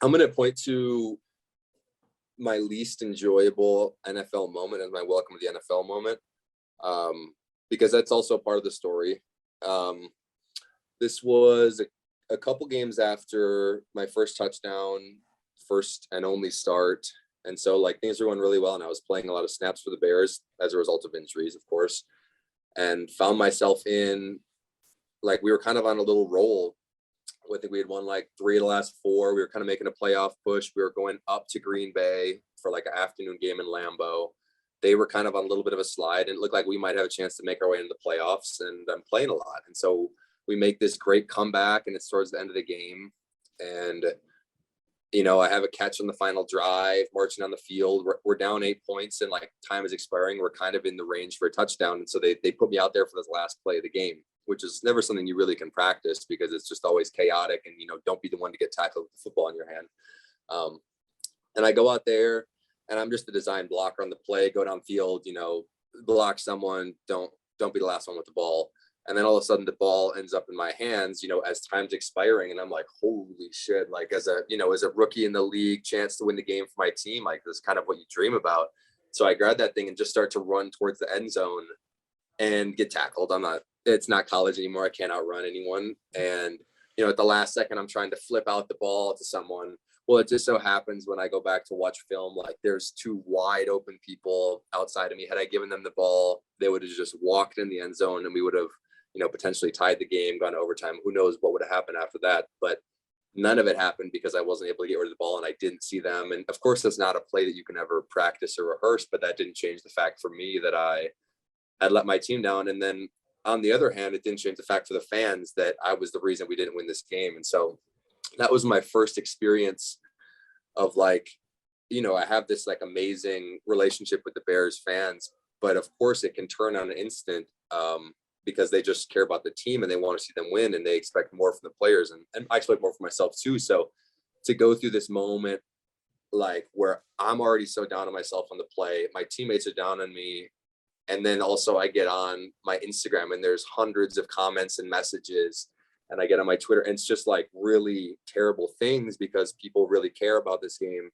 I'm going to point to my least enjoyable NFL moment as my welcome to the NFL moment, because that's also part of the story. This was a couple games after my first touchdown, first and only start. And so like things were going really well. And I was playing a lot of snaps for the Bears as a result of injuries, of course, and found myself in like, we were kind of on a little roll. I think we had won like 3 of the last 4. We were kind of making a playoff push. We were going up to Green Bay for like an afternoon game in Lambeau. They were kind of on a little bit of a slide, and it looked like we might have a chance to make our way into the playoffs, and I'm playing a lot. And so we make this great comeback, and it's towards the end of the game. And, you know, I have a catch on the final drive, marching on the field. We're down 8 points, and like time is expiring. We're kind of in the range for a touchdown. And so they put me out there for this last play of the game, which is never something you really can practice because it's just always chaotic, and, you know, don't be the one to get tackled with the football in your hand. And I go out there, and I'm just a design blocker on the play, go downfield, you know, block someone, don't be the last one with the ball. And then all of a sudden the ball ends up in my hands, you know, as time's expiring. And I'm like, holy shit, like as a rookie in the league, chance to win the game for my team, like this is kind of what you dream about. So I grab that thing and just start to run towards the end zone and get tackled. It's not college anymore. I can't outrun anyone. And, you know, at the last second, I'm trying to flip out the ball to someone. Well, it just so happens when I go back to watch film, like there's 2 wide open people outside of me. Had I given them the ball, they would have just walked in the end zone, and we would have, you know, potentially tied the game, gone to overtime. Who knows what would have happened after that? But none of it happened because I wasn't able to get rid of the ball, and I didn't see them. And of course, that's not a play that you can ever practice or rehearse, but that didn't change the fact for me that I had let my team down. And then on the other hand, it didn't change the fact for the fans that I was the reason we didn't win this game. And so that was my first experience of like, you know, I have this like amazing relationship with the Bears fans, but of course it can turn on an instant because they just care about the team and they want to see them win, and they expect more from the players, and I expect more from myself too. So to go through this moment, like where I'm already so down on myself on the play, my teammates are down on me, and then also I get on my Instagram and there's hundreds of comments and messages, and I get on my Twitter, and it's just like really terrible things because people really care about this game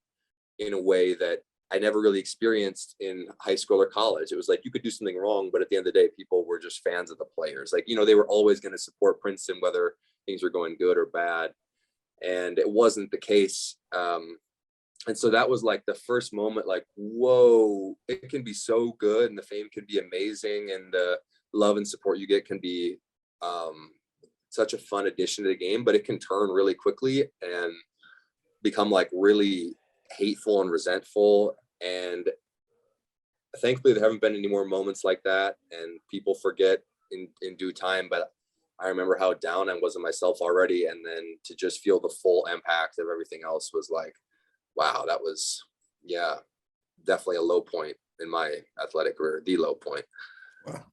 in a way that I never really experienced in high school or college. It was like you could do something wrong, but at the end of the day, people were just fans of the players. Like, you know, they were always going to support Princeton, whether things were going good or bad. And it wasn't the case. And so that was like the first moment, like, whoa, it can be so good, and the fame can be amazing, and the love and support you get can be such a fun addition to the game, but it can turn really quickly and become like really hateful and resentful. And thankfully there haven't been any more moments like that, and people forget in due time. But I remember how down I was on myself already, and then to just feel the full impact of everything else was like, wow, that was, yeah, definitely a low point in my athletic career, the low point. Wow.